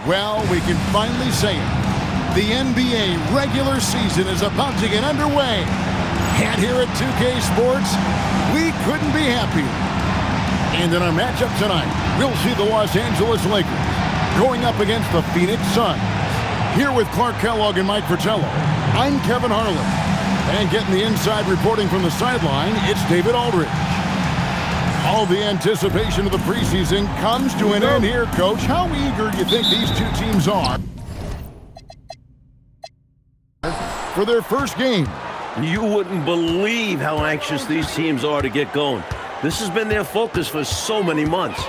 Well, we can finally say it. The NBA regular season is about to get underway. And here at 2K Sports, we couldn't be happier. And in our matchup tonight, we'll see the Los Angeles Lakers going up against the Phoenix Suns. Here with Clark Kellogg and Mike Fratello, I'm Kevin Harlan. And getting the inside reporting from the sideline, it's David Aldridge. All the anticipation of the preseason comes to an end here, Coach. How eager do you think these two teams are for their first game? You wouldn't believe how anxious these teams are to get going. This has been their focus for so many months.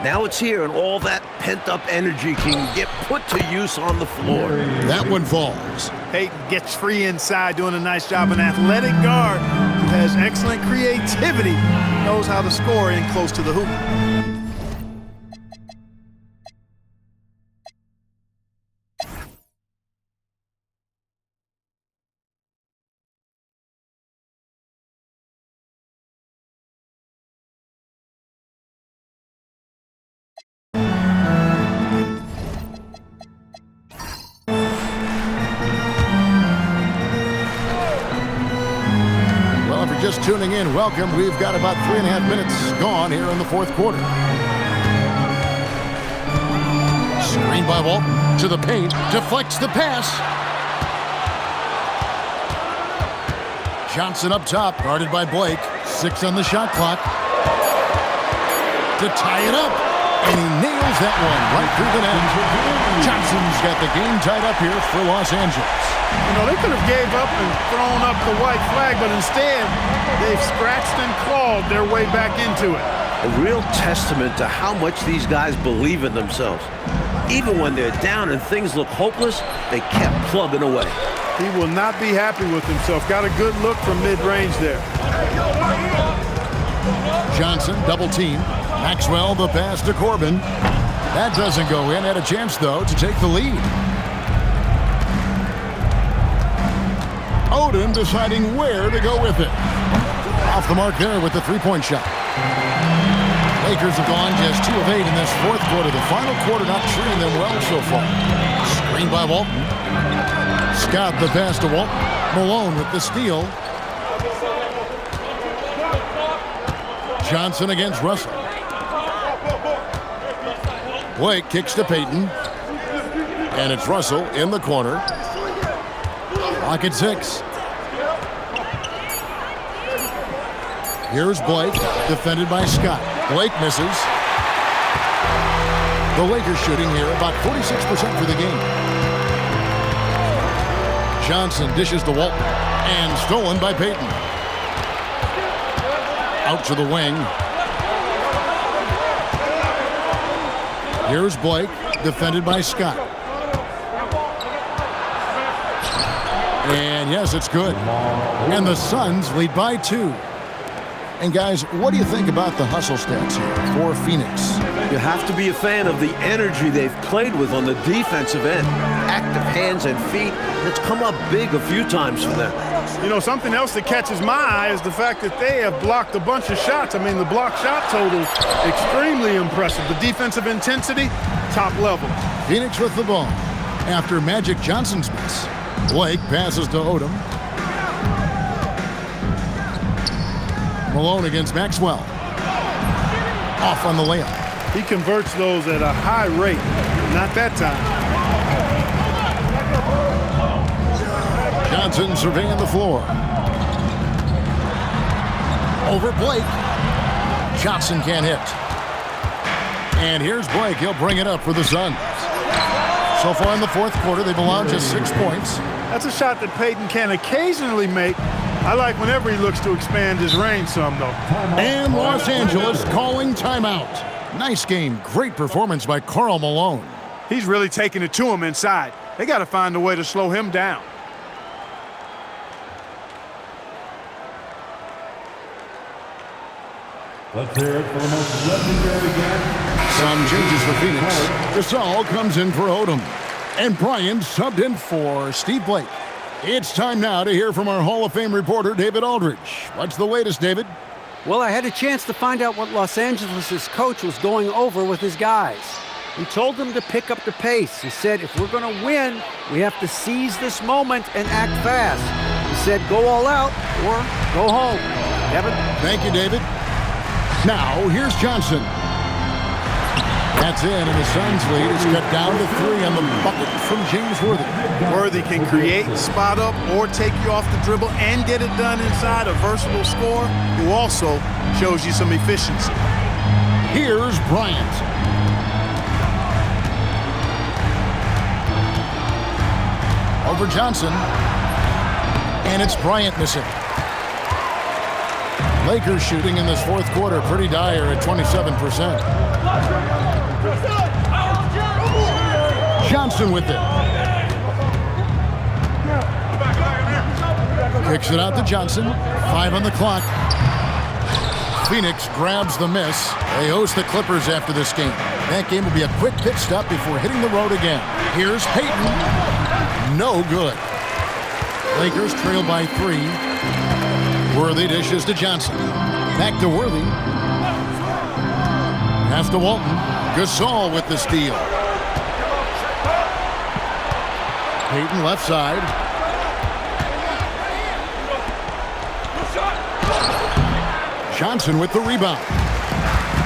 Now it's here, and all that pent-up energy can get put to use on the floor. That one falls. Payton gets free inside, doing a nice job. An athletic guard who has excellent creativity, knows how to score in close to the hoop. Just tuning in, welcome. We've got about 3.5 minutes gone here in the fourth quarter. Screen by Walton to the paint, deflects the pass. Johnson up top, guarded by Blake. 6 on the shot clock. To tie it up, and he nails that one right through the net. Johnson's got the game tied up here for Los Angeles. You know, they could have gave up and thrown up the white flag, but instead, they've scratched and clawed their way back into it. A real testament to how much these guys believe in themselves. Even when they're down and things look hopeless, they kept plugging away. He will not be happy with himself. Got a good look from mid-range there. Johnson, double team. Maxwell, the pass to Corbin. That doesn't go in. Had a chance, though, to take the lead. Odom deciding where to go with it. Off the mark there with the three-point shot. Lakers have gone just 2 of 8 in this fourth quarter. The final quarter not treating them well so far. Screen by Walton. Scott the pass to Walton. Malone with the steal. Johnson against Russell. Blake kicks to Payton. And it's Russell in the corner. Clock at 6. Here's Blake, defended by Scott. Blake misses. The Lakers shooting here about 46% for the game. Johnson dishes to Walton, and stolen by Payton. Out to the wing. Here's Blake, defended by Scott. And yes, it's good. And the Suns lead by 2. And guys, what do you think about the hustle stats here for Phoenix? You have to be a fan of the energy they've played with on the defensive end. Active hands and feet. It's come up big a few times for them. You know, something else that catches my eye is the fact that they have blocked a bunch of shots. I mean, the block shot total, extremely impressive. The defensive intensity, top level. Phoenix with the ball. After Magic Johnson's miss, Blake passes to Odom. Malone against Maxwell. Off on the layup. He converts those at a high rate. Not that time. Johnson surveying the floor. Over Blake. Johnson can't hit. And here's Blake. He'll bring it up for the Suns. So far in the fourth quarter, they've allowed just 6 points. That's a shot that Payton can occasionally make. I like whenever he looks to expand his range some, though. And Los Angeles calling timeout. Nice game. Great performance by Karl Malone. He's really taking it to him inside. They got to find a way to slow him down. Let's hear it for the most legendary game. Some changes for Phoenix. Gasol comes in for Odom. And Bryant subbed in for Steve Blake. It's time now to hear from our Hall of Fame reporter, David Aldridge. What's the latest, David? Well, I had a chance to find out what Los Angeles' coach was going over with his guys. He told them to pick up the pace. He said, if we're going to win, we have to seize this moment and act fast. He said, go all out or go home. Evan? Thank you, David. Now, here's Johnson. That's in, and the Suns' lead is cut down to 3 on the bucket from James Worthy. Worthy can create, spot up, or take you off the dribble and get it done inside, a versatile scorer who also shows you some efficiency. Here's Bryant. Over Johnson. And it's Bryant missing. Lakers shooting in this fourth quarter pretty dire at 27%. Johnson with it. Kicks it out to Johnson. 5 on the clock. Phoenix grabs the miss. They host the Clippers after this game. That game will be a quick pit stop before hitting the road again. Here's Payton. No good. Lakers trail by 3. Worthy dishes to Johnson. Back to Worthy. Pass to Walton. Gasol with the steal. Payton left side. Johnson with the rebound.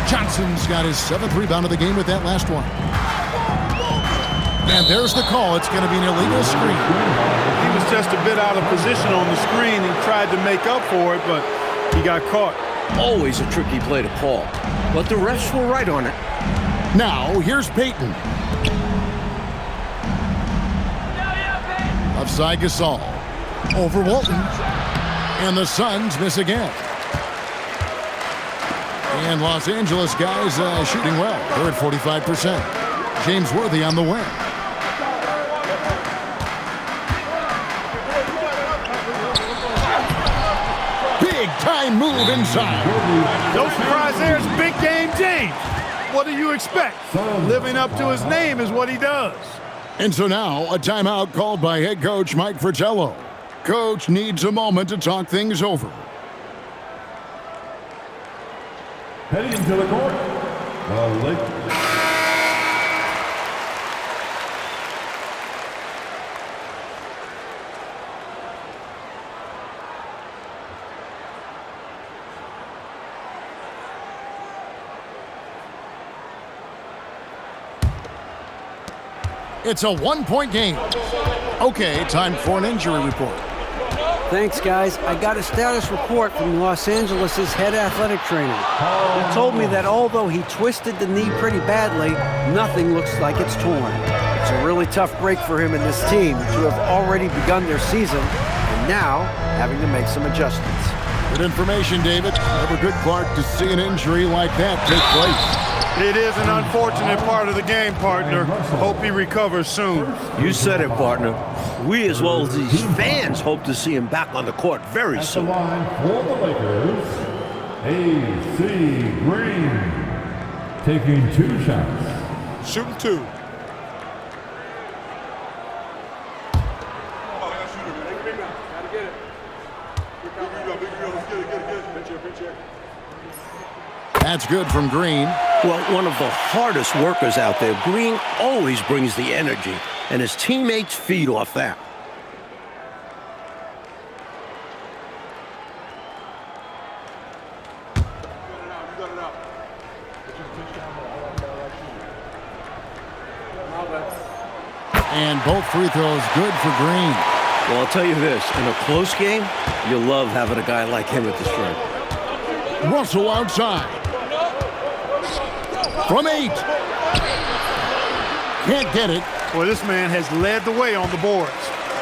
Johnson's got his 7th rebound of the game with that last one. And there's the call. It's going to be an illegal screen. He was just a bit out of position on the screen. He tried to make up for it, but he got caught. Always a tricky play to call, but the refs were right on it. Now, here's Payton. Left side Gasol. Over Walton. And the Suns miss again. And Los Angeles guys shooting well. They're at 45%. James Worthy on the wing. Big time move inside. No surprise there. It's big game James. What do you expect? Living up to his name is what he does. And so now a timeout called by head coach Mike Fratello. Coach needs a moment to talk things over. Heading to the court, the Lakers. It's a 1-point game. Okay, time for an injury report. Thanks, guys. I got a status report from Los Angeles' head athletic trainer. He told me that although he twisted the knee pretty badly, nothing looks like it's torn. It's a really tough break for him and this team to have already begun their season and now having to make some adjustments. Good information, David. Never good, Clark, to see an injury like that take place. It is an unfortunate part of the game, partner. Hope he recovers soon. You said it, partner. We, as well as these fans, hope to see him back on the court very At soon. the line for the Lakers, A.C. Green, taking 2 shots. Shooting 2. That's good from Green. Well, one of the hardest workers out there, Green always brings the energy, and his teammates feed off that. And both free throws good for Green. Well, I'll tell you this, in a close game, you love having a guy like him at the string. Russell outside. From 8. Can't get it. Well, this man has led the way on the boards.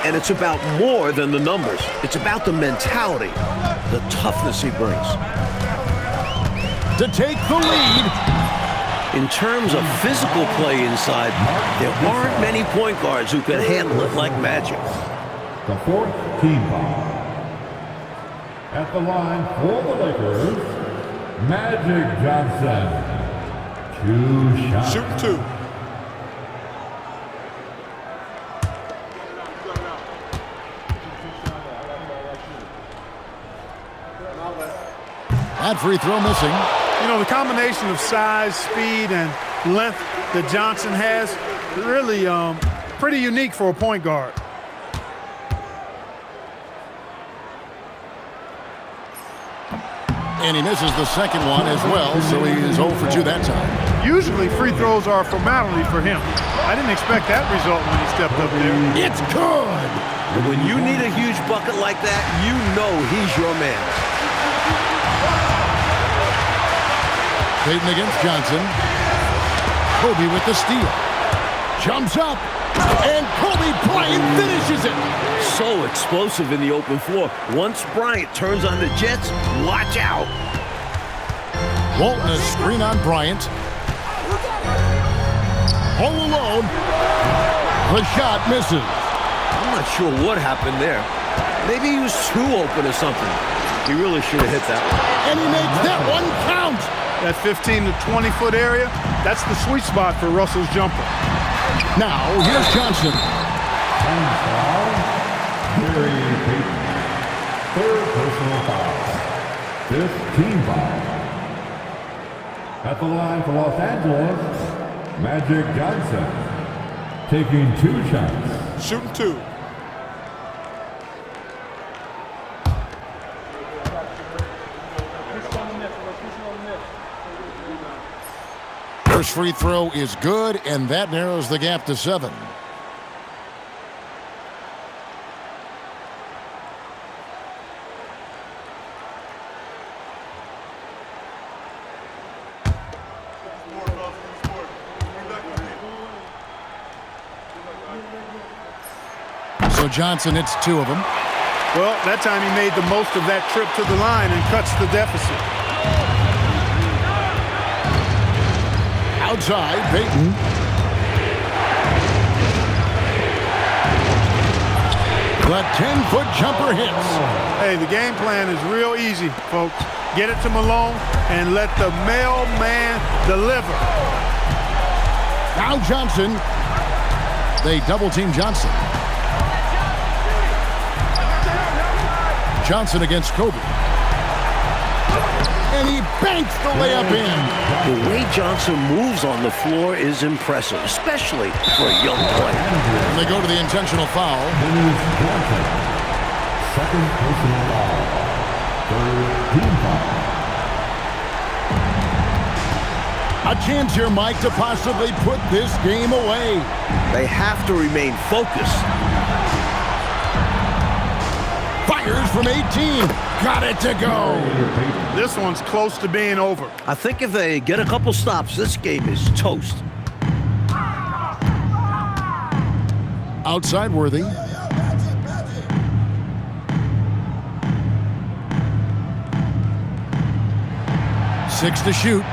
And it's about more than the numbers. It's about the mentality, the toughness he brings. To take the lead. In terms of physical play inside, there aren't many point guards who can handle it like magic. The 4th team foul. At the line for the Lakers, Magic Johnson. 2 shots. Shooting 2. That free throw missing. You know, the combination of size, speed, and length that Johnson has, really pretty unique for a point guard. And he misses the second one as well, so he is 0 for 2 that time. Usually free throws are a formality for him. I didn't expect that result when he stepped up there. It's good! And when you need a huge bucket like that, you know he's your man. Payton against Johnson. Kobe with the steal. Jumps up, and Kobe Bryant finishes it! So explosive in the open floor. Once Bryant turns on the Jets, watch out. Walton a screen on Bryant. All alone. The shot misses. I'm not sure what happened there. Maybe he was too open or something. He really should have hit that one. And he makes that one count. That 15 to 20-foot area, that's the sweet spot for Russell's jumper. Now, here's Johnson. Third personal foul. Fifth team foul. At the line for Los Angeles, Magic Johnson. Taking 2 shots. Shooting 2. First free throw is good, and that narrows the gap to 7. So Johnson hits 2 of them. Well, that time he made the most of that trip to the line and cuts the deficit. Outside, Payton. The 10-foot jumper hits. Hey, the game plan is real easy, folks. Get it to Malone and let the mailman deliver. Now Johnson. They double-team Johnson. Johnson against Kobe. And he banks the layup in. The way Johnson moves on the floor is impressive, especially for a young player. And they go to the intentional foul. Second personal foul. Third team foul. A chance here, Mike, to possibly put this game away. They have to remain focused. Fires from 18. Got it to go. This one's close to being over. I think if they get a couple stops, this game is toast. Outside Worthy. Six to shoot.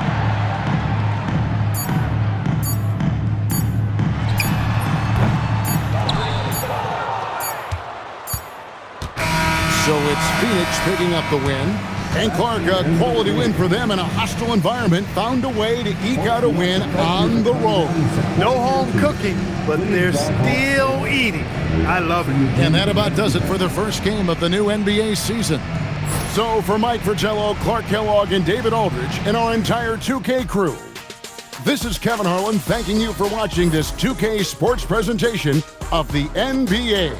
So it's Phoenix picking up the win. And Clark, a quality win for them in a hostile environment, found a way to eke out a win on the road. No home cooking, but they're still eating. I love it. And that about does it for the first game of the new NBA season. So for Mike Fratello, Clark Kellogg, and David Aldridge, and our entire 2K crew, this is Kevin Harlan thanking you for watching this 2K sports presentation of the NBA.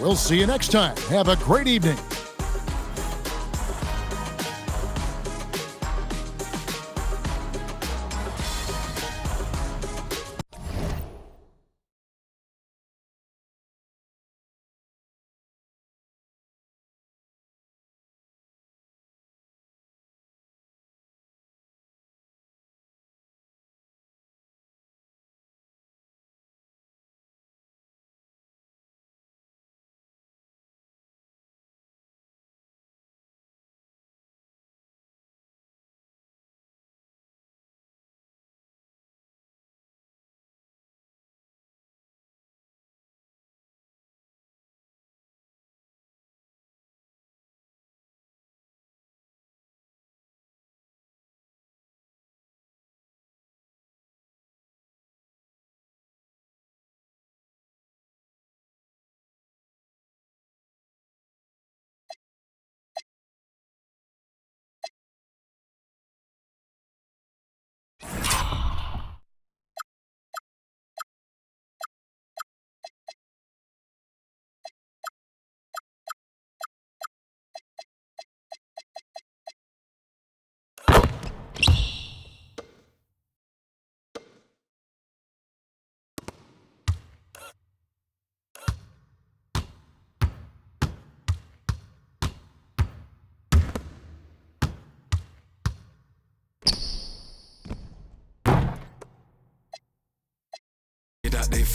We'll see you next time. Have a great evening.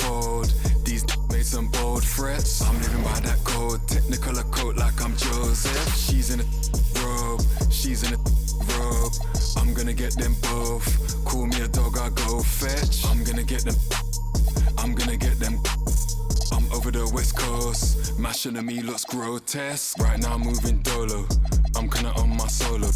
fold. These made some bold threats. I'm living by that code, technicolor coat like I'm Joseph. She's in a robe, she's in a robe. I'm gonna get them both. Call me a dog, I go fetch. I'm gonna get them. I'm gonna get them. I'm over the west coast. Mashing at me looks grotesque. Right now I'm moving dolo. I'm kinda on my solo.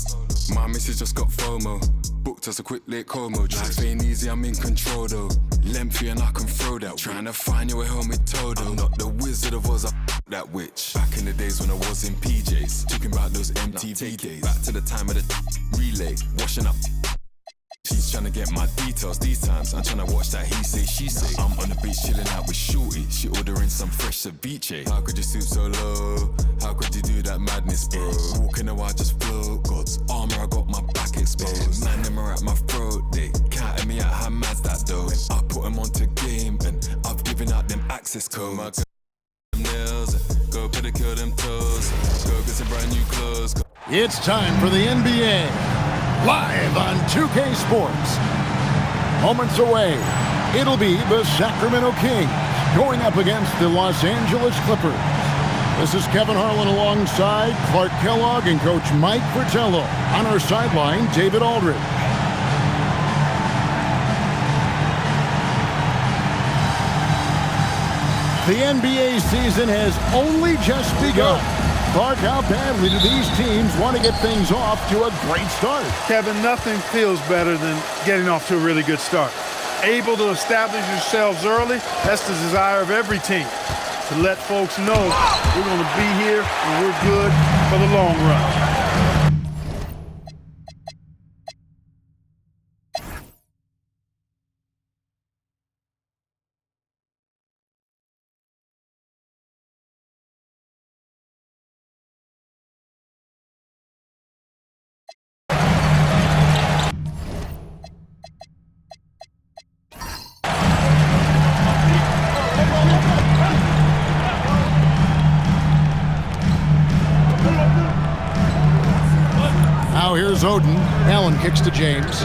My missus just got FOMO. Booked us a quick late Como. Life ain't easy, I'm in control though. Lengthy and I can throw that. Trying to find your way home with Toto. I'm not the Wizard of Oz, that witch. Back in the days when I was in PJs. Talking about those MTV days. Back to the time of the relay. Washing up. She's trying to get my details these times. I'm trying to watch that he say, she say. I'm on the beach chilling out with Shorty. She ordering some fresh ceviche. How could you stoop so low? How could you do that madness, bro? Walking a while just float. God's armor, I got my back exposed. Man, them are at my throat. They counting me out, how mad's that though? I put them onto game and I've given out them access codes. Nails, go pedicure them toes. Go get some brand new clothes. It's time for the NBA. Live on 2K Sports. Moments away, it'll be the Sacramento Kings going up against the Los Angeles Clippers. This is Kevin Harlan alongside Clark Kellogg and Coach Mike Fratello. On our sideline, David Aldridge. The NBA season has only just begun. Clark, how badly do these teams want to get things off to a great start? Kevin, nothing feels better than getting off to a really good start. Able to establish yourselves early, that's the desire of every team. To let folks know we're going to be here and we're good for the long run. Now here's Oden. Allen kicks to James.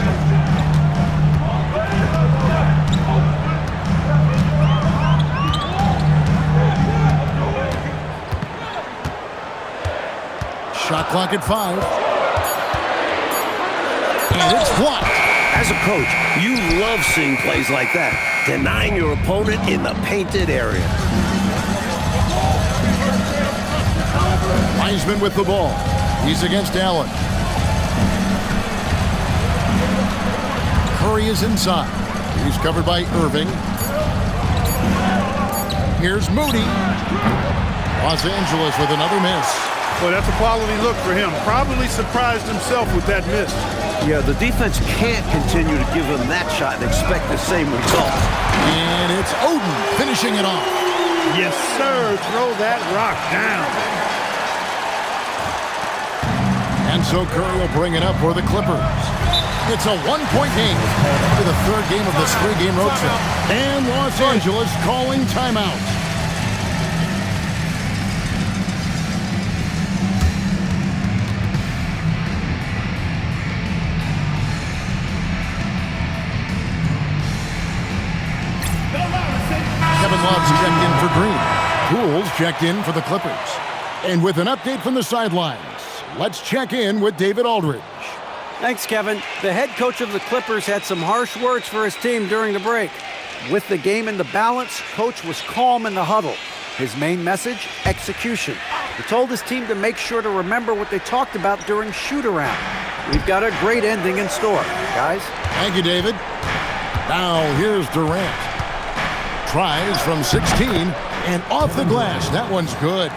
Shot clock at 5. And it's blocked. As a coach, you love seeing plays like that, denying your opponent in the painted area. Wiseman with the ball. He's against Allen. Curry is inside. He's covered by Irving. Here's Moody. Los Angeles with another miss. Well, that's a quality look for him. Probably surprised himself with that miss. Yeah, the defense can't continue to give him that shot and expect the same result. And it's Oden finishing it off. Yes, sir. Throw that rock down. And so Curry will bring it up for the Clippers. It's a one-point game for the third game of this three-game road trip. And Los Angeles calling timeout. Kevin Love's checked in for Green. Poole's checked in for the Clippers. And with an update from the sidelines, let's check in with David Aldridge. Thanks, Kevin. The head coach of the Clippers had some harsh words for his team during the break. With the game in the balance, coach was calm in the huddle. His main message, execution. He told his team to make sure to remember what they talked about during shoot-around. We've got a great ending in store, guys. Thank you, David. Now here's Durant. Tries from 16 and off the glass. That one's good.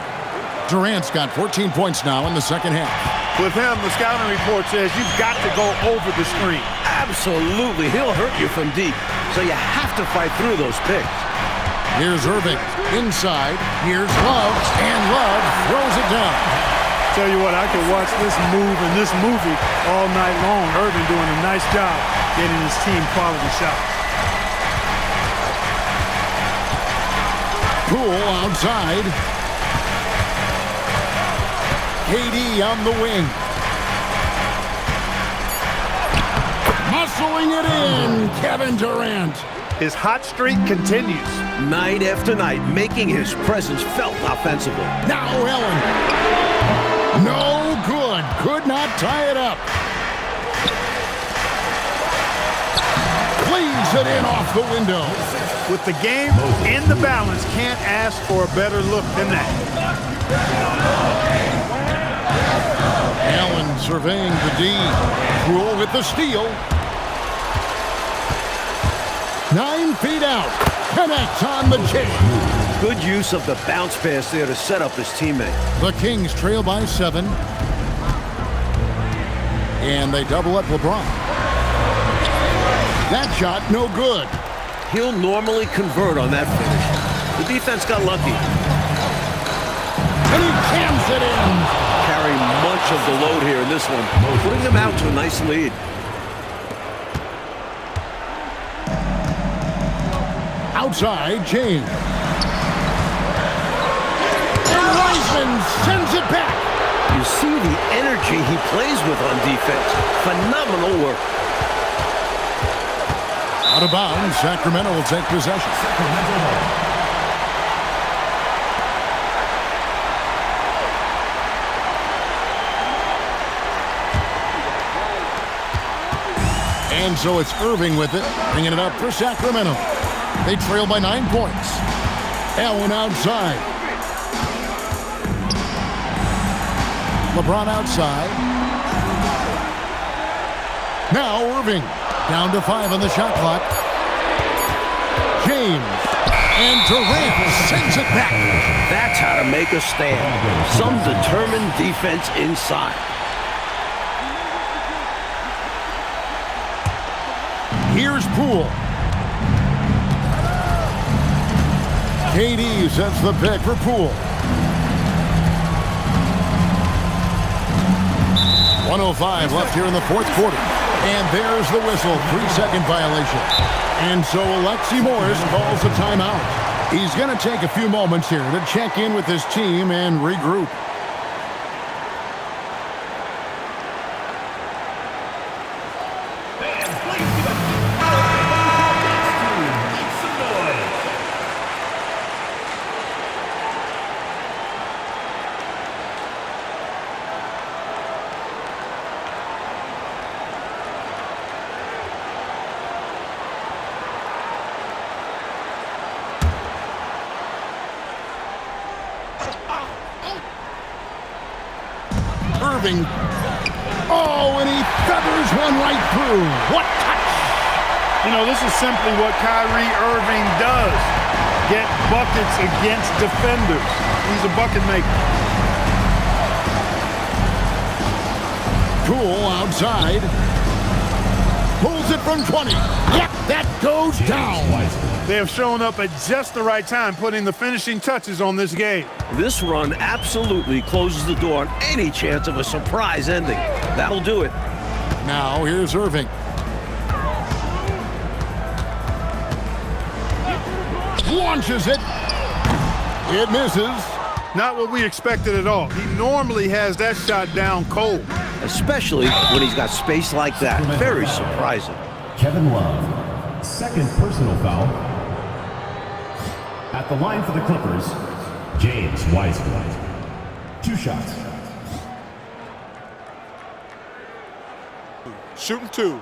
Durant's got 14 points now in the second half. With him, the scouting report says you've got to go over the screen. Absolutely. He'll hurt you from deep, so you have to fight through those picks. Here's Irving. Inside. Here's Love. And Love throws it down. Tell you what, I could watch this move and this movie all night long. Irving doing a nice job getting his team quality shots. Poole outside. KD on the wing. Muscling it in, Kevin Durant. His hot streak continues. Night after night, making his presence felt offensively. Now Allen. No good. Could not tie it up. Leaves it in off the window. With the game in the balance, can't ask for a better look than that. Allen surveying the D. Rule with the steal. 9 feet out. Connects on the J. Good use of the bounce pass there to set up his teammate. The Kings trail by 7. And they double up LeBron. That shot, no good. He'll normally convert on that finish. The defense got lucky. And he jams it in. Carrying much of the load here in this one, putting them out to a nice lead. Outside, James. And Wiseman sends it back. You see the energy he plays with on defense. Phenomenal work. Out of bounds, Sacramento will take possession. And so it's Irving with it, bringing it up for Sacramento. They trail by 9 points. Allen outside. LeBron outside. Now Irving. Down to 5 on the shot clock. James. And Durant sends it back. That's how to make a stand. Some determined defense inside. Here's Poole. KD sets the pick for Poole. 1:05 left here in the fourth quarter. And there's the whistle, 3-second violation. And so Alexi Morris calls a timeout. He's going to take a few moments here to check in with his team and regroup. Irving. Oh, and he feathers one right through. What touch! You know, this is simply what Kyrie Irving does. Get buckets against defenders. He's a bucket maker. Poole outside. Pulls it from 20. Yep, that goes down. They have shown up at just the right time, putting the finishing touches on this game. This run absolutely closes the door on any chance of a surprise ending. That'll do it. Now here's Irving. Launches it. It misses. Not what we expected at all. He normally has that shot down cold. Especially when he's got space like that. Very surprising. Kevin Love, second personal foul. At the line for the Clippers, James Wiseman. 2 shots. Shooting 2.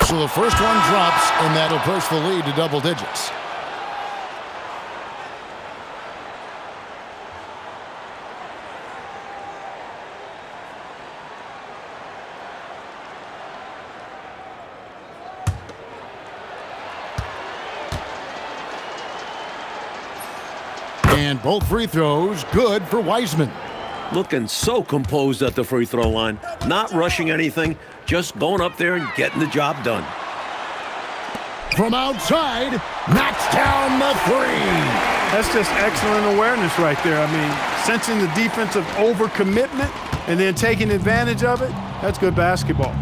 So the first one drops, and that'll push the lead to double digits. And both free throws good for Wiseman. Looking so composed at the free throw line. Not rushing anything, just going up there and getting the job done. From outside, knocks down the 3. That's just excellent awareness right there. I mean, sensing the defensive overcommitment and then taking advantage of it, that's good basketball.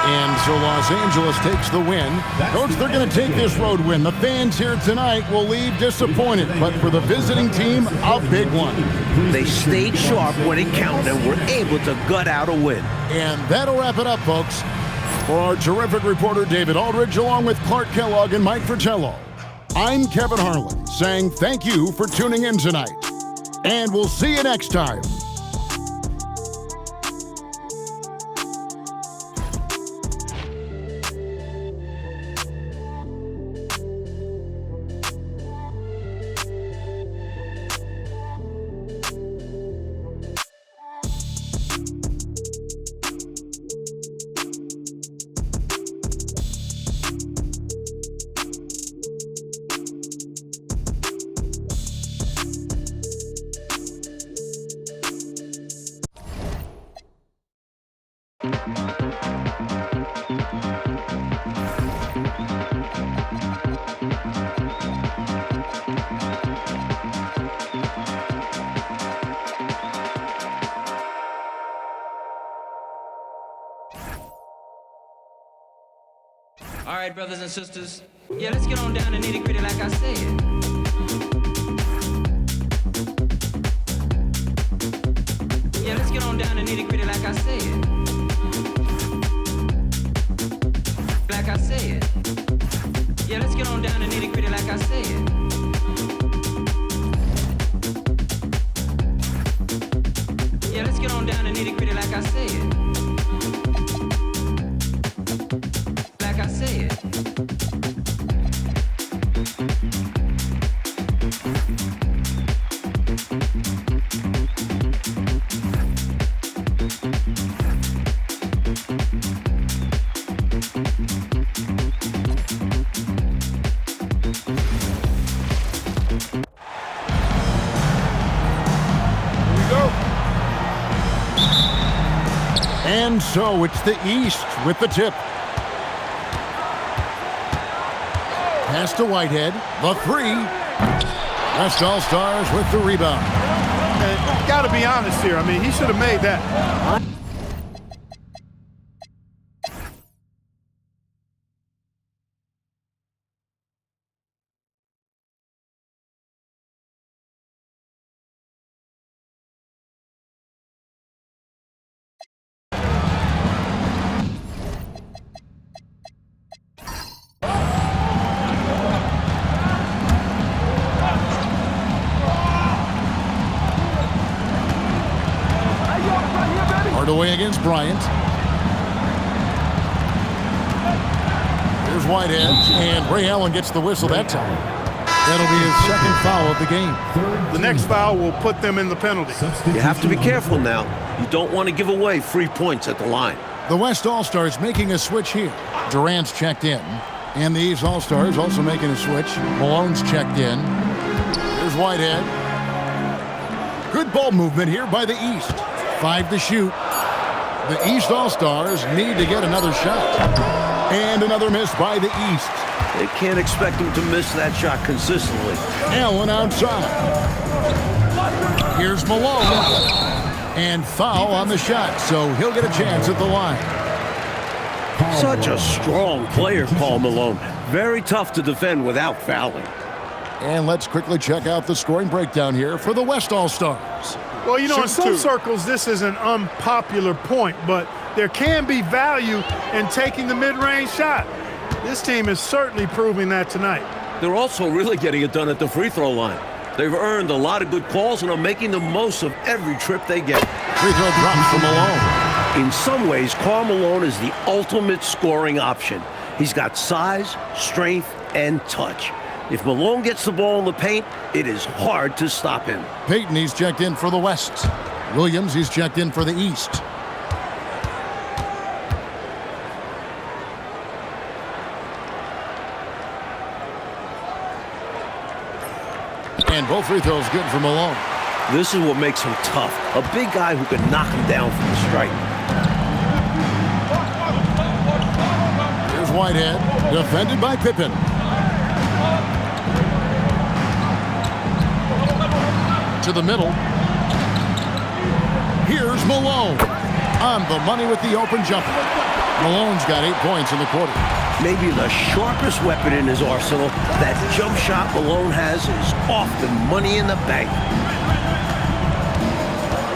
And so Los Angeles takes the win. Coach, they're going to take this road win. The fans here tonight will leave disappointed, but for the visiting team, a big one. They stayed sharp when it counted and were able to gut out a win. And that'll wrap it up, folks. For our terrific reporter, David Aldridge, along with Clark Kellogg and Mike Fratello, I'm Kevin Harlan, saying thank you for tuning in tonight. And we'll see you next time. All right, brothers and sisters. Yeah, let's get on down to nitty-gritty like I said. Yeah, let's get on down to nitty-gritty like I said. Like I said. Yeah, let's get on down to nitty-gritty like I said. Yeah, let's get on down to nitty-gritty like I said. Like I said. And so it's the East with the tip. Pass to Whitehead. The three. West All-Stars with the rebound. Got to be honest here. I mean, he should have made that. Hardaway against Bryant. Here's Whitehead, and Ray Allen gets the whistle that time. That'll be his second foul of the game. The next foul will put them in the penalty. You have to be careful now. You don't want to give away free points at the line. The West All-Stars making a switch here. Durant's checked in. And the East All-Stars also making a switch. Malone's checked in. Here's Whitehead. Good ball movement here by the East. 5 to shoot. The East All-Stars need to get another shot. And another miss by the East. They can't expect him to miss that shot consistently. Allen outside. Here's Malone. And foul on the shot, so he'll get a chance at the line. Such a strong player, Paul Malone. Very tough to defend without fouling. And let's quickly check out the scoring breakdown here for the West All-Stars. Well, you know, in some circles, this is an unpopular point, but there can be value in taking the mid-range shot. This team is certainly proving that tonight. They're also really getting it done at the free throw line. They've earned a lot of good calls and are making the most of every trip they get. Free throw drops for Malone. In some ways, Karl Malone is the ultimate scoring option. He's got size, strength, and touch. If Malone gets the ball in the paint, it is hard to stop him. Payton, he's checked in for the West. Williams, he's checked in for the East. And both free throws good for Malone. This is what makes him tough. A big guy who can knock him down from the strike. Here's Whitehead, defended by Pippen. To the middle. Here's Malone. On the money with the open jumper. Malone's got 8 points in the quarter. Maybe the sharpest weapon in his arsenal, that jump shot Malone has is often money in the bank.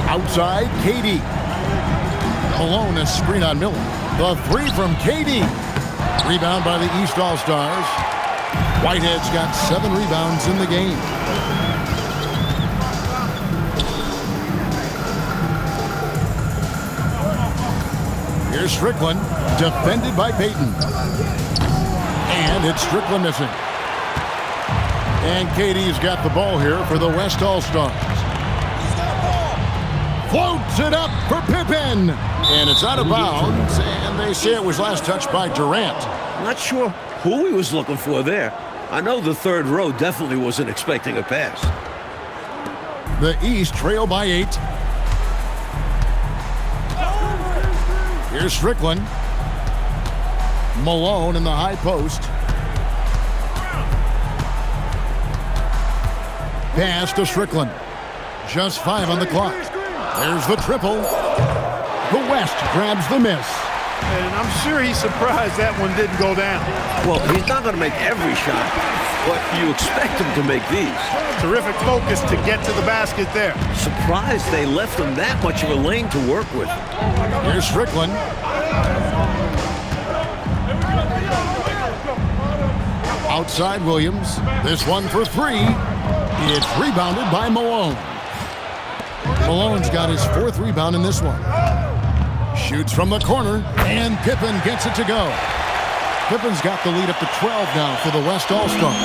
Outside, KD. Malone, a screen on Miller. The 3 from KD. Rebound by the East All-Stars. Whitehead's got 7 rebounds in the game. Here's Strickland, defended by Payton. And it's Strickland missing. And KD's got the ball here for the West All-Stars. Floats it up for Pippen. And it's out of bounds. And they say it was last touched by Durant. Not sure who he was looking for there. I know the third row definitely wasn't expecting a pass. The East trail by 8. Here's Strickland. Malone in the high post. Pass to Strickland. Just 5 on the clock. There's the triple. The West grabs the miss. And I'm sure he's surprised that one didn't go down. Well, he's not going to make every shot, but you expect him to make these. Terrific focus to get to the basket there. Surprised they left him that much of a lane to work with. Here's Strickland. Outside Williams. This one for 3. It's rebounded by Malone. Malone's got his 4th rebound in this one. Shoots from the corner, and Pippen gets it to go. Pippen's got the lead up to 12 now for the West All-Stars.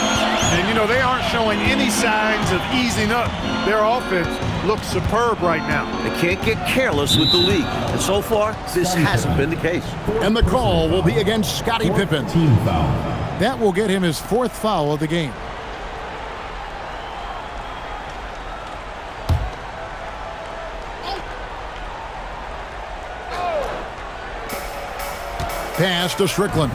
And, you know, they aren't showing any signs of easing up. Their offense looks superb right now. They can't get careless with the lead. And so far, this hasn't been the case. And the call will be against Scottie Pippen. Team foul. That will get him his 4th foul of the game. Pass to Strickland.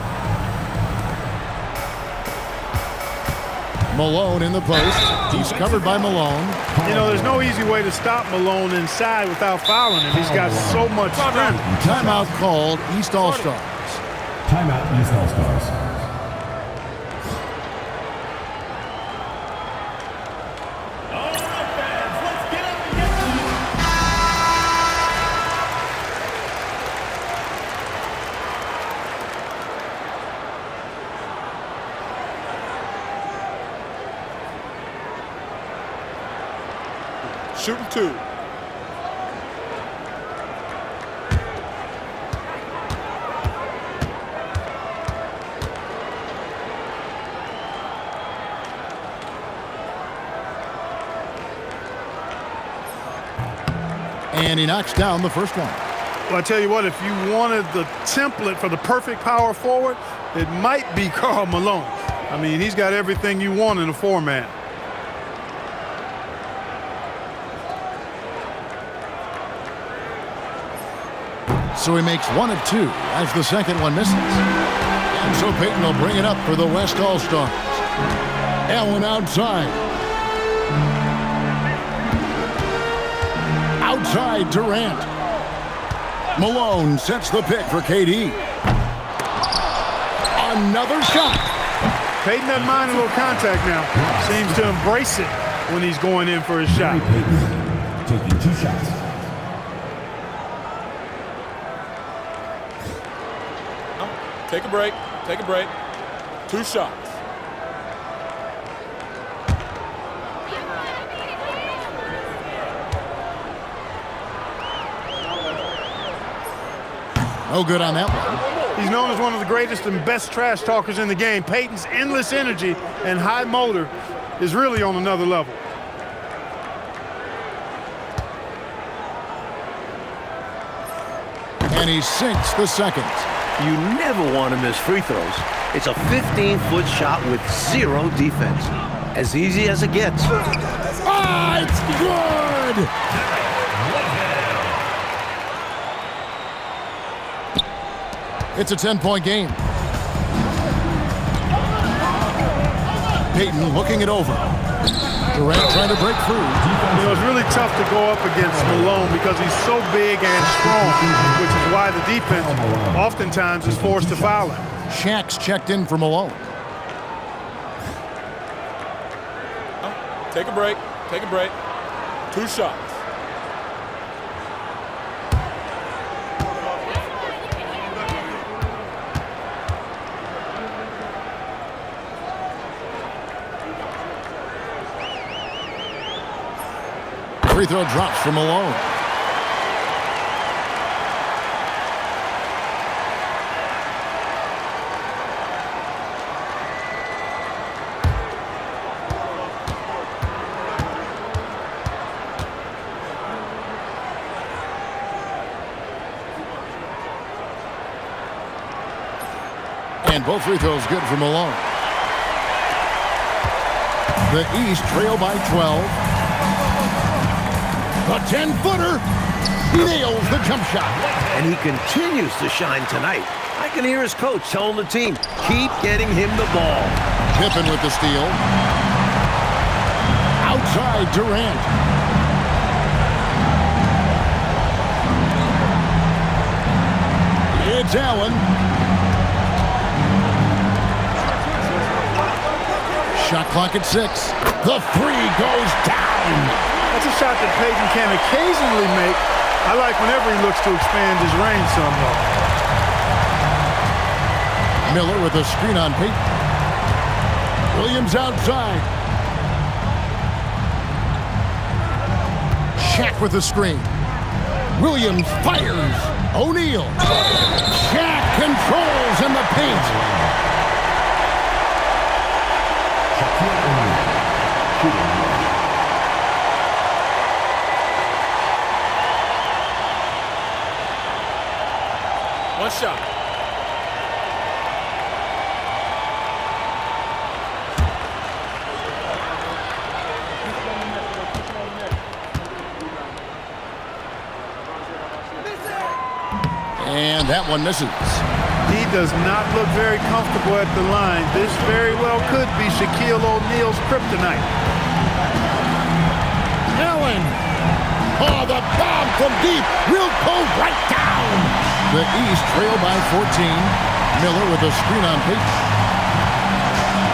Malone in the post. He's covered by Malone. You know, there's no easy way to stop Malone inside without fouling him. He's got so much strength. Timeout called, East All-Stars. Timeout, East All-Stars. Shooting 2. And he knocks down the first one. Well, I tell you what, if you wanted the template for the perfect power forward, it might be Karl Malone. I mean, he's got everything you want in a 4-man. So he makes 1 of 2 as the second one misses. And so Payton will bring it up for the West All-Stars. Allen outside. Outside Durant. Malone sets the pick for KD. Another shot. Payton doesn't mind a little contact now. Seems to embrace it when he's going in for his shot. Payton taking 2 shots. Take a break. Take a break. 2 shots. No good on that one. He's known as one of the greatest and best trash talkers in the game. Payton's endless energy and high motor is really on another level. And he sinks the second. You never want to miss free throws. It's a 15-foot shot with 0 defense. As easy as it gets. Ah, it's good! It's a 10-point game. Payton looking it over. Durant trying to break through. You know, it's really tough to go up against Malone because he's so big and strong, which is why the defense oftentimes is forced to foul him. Shaq's checked in for Malone. Take a break. Take a break. 2 shots. Free throw drops for Malone. And both free throws good for Malone. The East trail by 12. A 10-footer nails the jump shot. And he continues to shine tonight. I can hear his coach telling the team, keep getting him the ball. Pippen with the steal. Outside Durant. It's Allen. Shot clock at 6. The 3 goes down. That's a shot that Peyton can occasionally make. I like whenever he looks to expand his range somewhat. Miller with a screen on Peyton. Williams outside. Shaq with the screen. Williams fires. O'Neal. Shaq controls in the paint. One shot. And that one misses. He does not look very comfortable at the line. This very well could be Shaquille O'Neal's kryptonite. Allen. Oh, the bomb from deep will go right down. The East trail by 14. Miller with a screen on Peyton.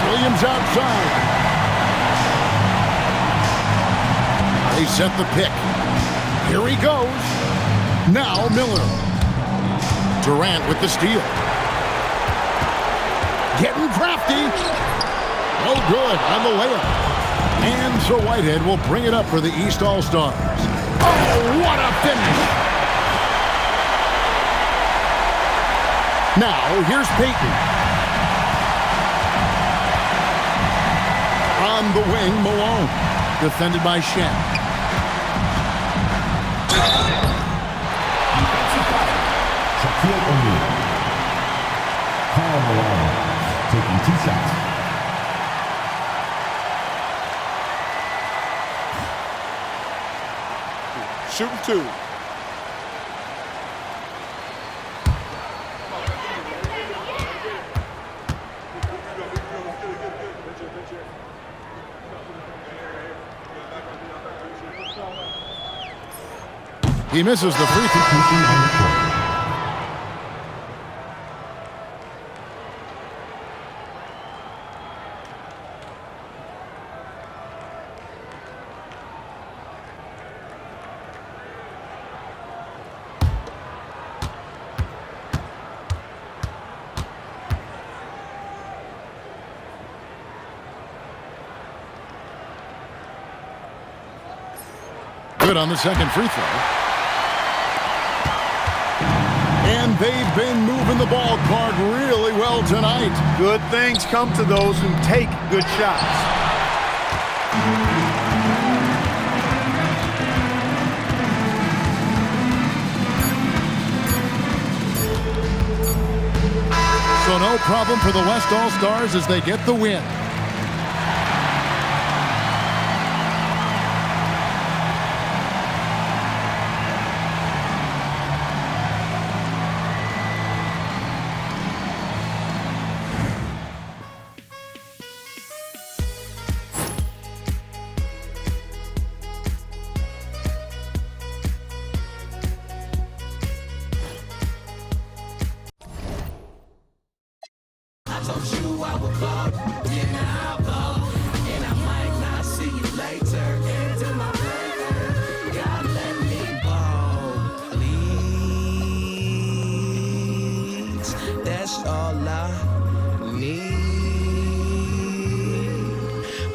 Williams outside. They set the pick. Here he goes. Now Miller. Durant with the steal. Getting crafty. No good on the layup. And so Whitehead will bring it up for the East All-Stars. Oh, what a finish! Now, here's Peyton. On the wing, Malone. Defended by Shaq. Shaquille O'Neal. Karl Malone taking 2 shots. Shooting 2. He misses the free throw. Good on the second free throw. And they've been moving the ball park really well tonight. Good things come to those who take good shots. So no problem for the West All-Stars as they get the win. knew I would ball. Yeah, I ball. And I might not see you later. Into my pleasure. God let me ball, please. That's all I need.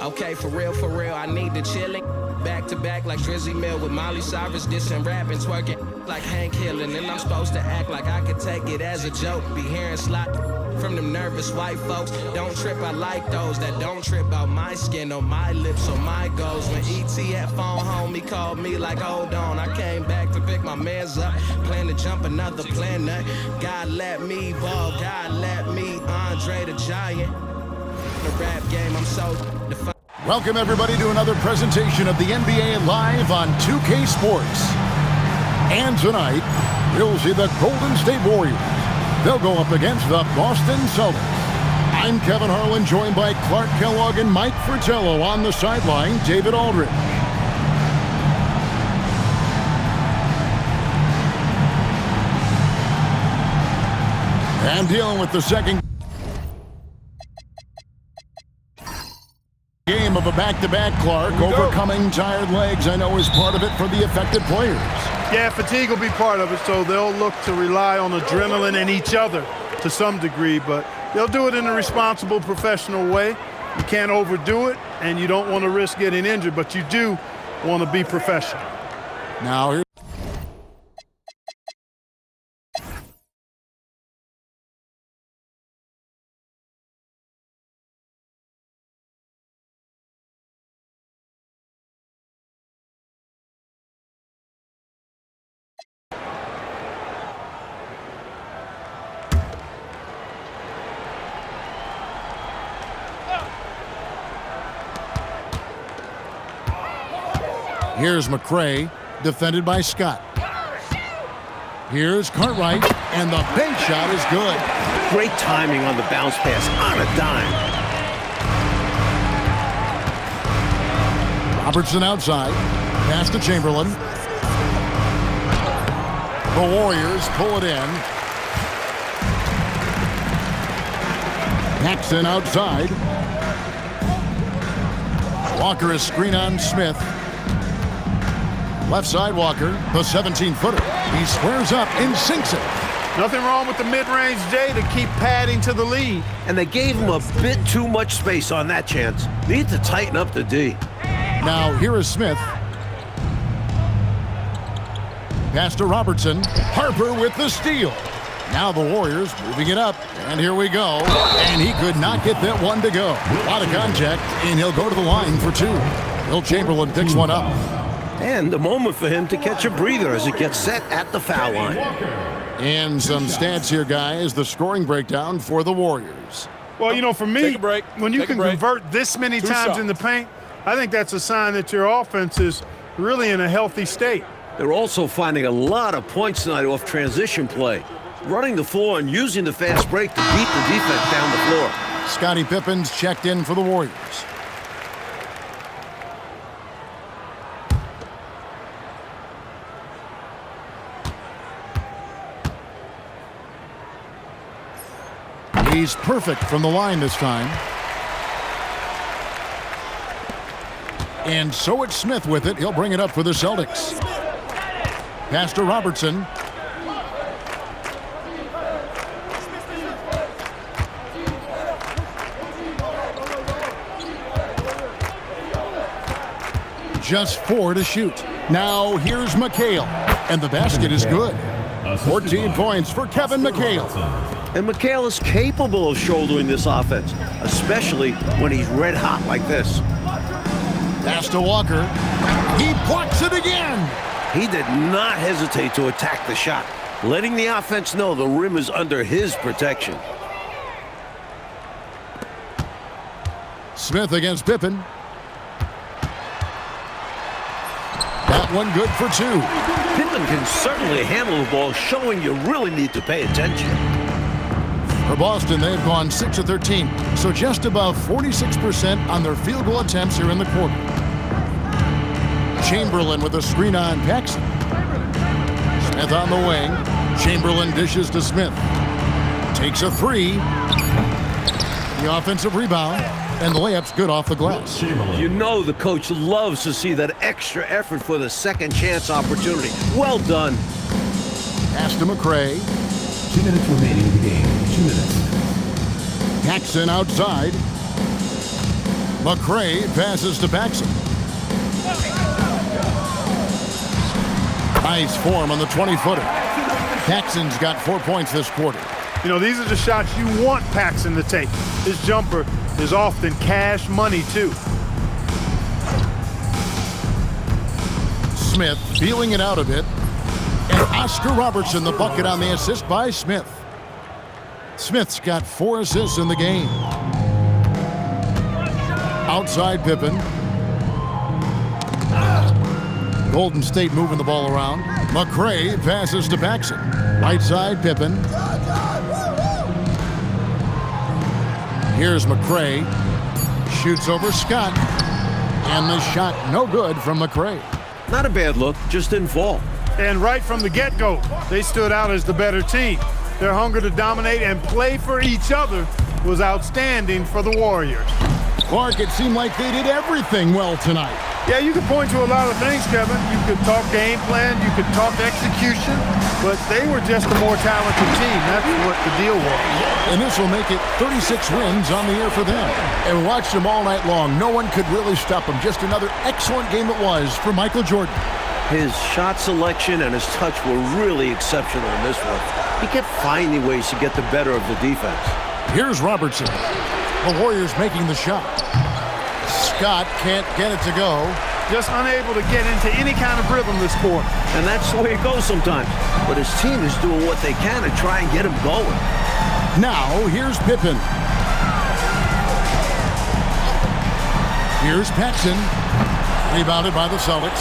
Okay, for real, I need the chillin'. Back to back like Drizzy Mill with Molly Cyrus, dissing, rapping, twerking like Hank Hill. And then I'm supposed to act like I could take it as a joke. Be hearing slot from them nervous white folks. Don't trip, I like those that don't trip out my skin or my lips or my goals. When E.T. at phone home, he called me like, hold on. I came back to pick my mans up, plan to jump another planet. God let me ball, God let me Andre the Giant. The rap game, I'm so defined. Welcome, everybody, to another presentation of the NBA Live on 2K Sports. And tonight, we'll see the Golden State Warriors. They'll go up against the Boston Celtics. I'm Kevin Harlan, joined by Clark Kellogg and Mike Fratello. On the sideline, David Aldridge. And dealing with the second game of a back-to-back, Clark. Overcoming tired legs, I know, is part of it for the affected players. Yeah, fatigue will be part of it, so they'll look to rely on adrenaline and each other to some degree, but they'll do it in a responsible, professional way. You can't overdo it, and you don't want to risk getting injured, but you do want to be professional. Now, here. Here's McRae, defended by Scott. Here's Cartwright, and the bank shot is good. Great timing on the bounce pass on a dime. Robertson outside, pass to Chamberlain. The Warriors pull it in. Paxson outside. Walker is screen on Smith. Left side, Walker, the 17-footer. He squares up and sinks it. Nothing wrong with the mid-range J to keep padding to the lead. And they gave him a bit too much space on that chance. Need to tighten up the D. Now, here is Smith. Pass to Robertson. Harper with the steal. Now the Warriors moving it up. And here we go. And he could not get that one to go. A lot of contact, and he'll go to the line for two. Will Chamberlain picks one up. And a moment for him to catch a breather as it gets set at the foul line. And some stats here, guys. The scoring breakdown for the Warriors. Well, you know, for me, Take a break. when you Take a can break. convert this many Two times shots. in the paint, I think that's a sign that your offense is really in a healthy state. They're also finding a lot of points tonight off transition play. Running the floor and using the fast break to beat the defense down the floor. Scottie Pippen's checked in for the Warriors. He's perfect from the line this time. And so it's Smith with it. He'll bring it up for the Celtics. Pass to Robertson. Just 4 to shoot. Now here's McHale. And the basket is good. 14 points for Kevin McHale. And McHale is capable of shouldering this offense, especially when he's red hot like this. Pass to Walker. He blocks it again. He did not hesitate to attack the shot, letting the offense know the rim is under his protection. Smith against Pippen. That one good for 2. Pippen can certainly handle the ball, showing you really need to pay attention. For Boston, they've gone 6 of 13, so just above 46% on their field goal attempts here in the quarter. Chamberlain with a screen on Paxson. Smith on the wing. Chamberlain dishes to Smith. Takes a 3. The offensive rebound, and the layup's good off the glass. You know the coach loves to see that extra effort for the second chance opportunity. Well done. Pass to McCray. 2 minutes remaining in the game. 2 minutes. Paxson outside. McCray passes to Paxson. Nice form on the 20-footer. Paxson's got 4 points this quarter. You know, these are the shots you want Paxson to take. His jumper is often cash money, too. Smith feeling it out a bit. And Oscar Robertson, the bucket on the assist by Smith. Smith's got 4 assists in the game. Outside Pippen. Golden State moving the ball around. McCray passes to Paxson. Right side Pippen. Here's McCray. Shoots over Scott. And the shot no good from McCray. Not a bad look, just didn't fall. And right from the get-go, they stood out as the better team. Their hunger to dominate and play for each other was outstanding for the Warriors. Clark, it seemed like they did everything well tonight. Yeah, you could point to a lot of things, Kevin. You could talk game plan, you could talk execution, but they were just a more talented team. That's what the deal was. And this will make it 36 wins on the year for them. And we watched them all night long. No one could really stop them. Just another excellent game it was for Michael Jordan. His shot selection and his touch were really exceptional in this one. He kept finding ways to get the better of the defense. Here's Robertson. The Warriors making the shot. Scott can't get it to go. Just unable to get into any kind of rhythm this quarter. And that's the way it goes sometimes. But his team is doing what they can to try and get him going. Now, here's Pippen. Here's Paxson. Rebounded by the Celtics.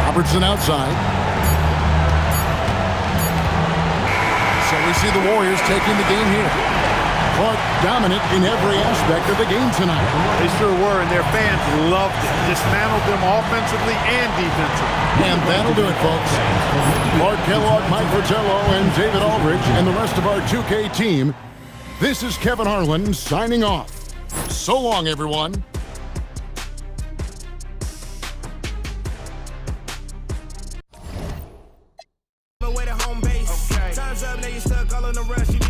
Robertson outside. So we see the Warriors taking the game here. Clark dominant in every aspect of the game tonight. They sure were, and their fans loved it. Dismantled them offensively and defensively. And that'll do it, folks. Mark Kellogg, Mike Fratello, and David Aldridge, and the rest of our 2K team. This is Kevin Harlan signing off. So long, everyone. Time's up, now you stuck all in the rush.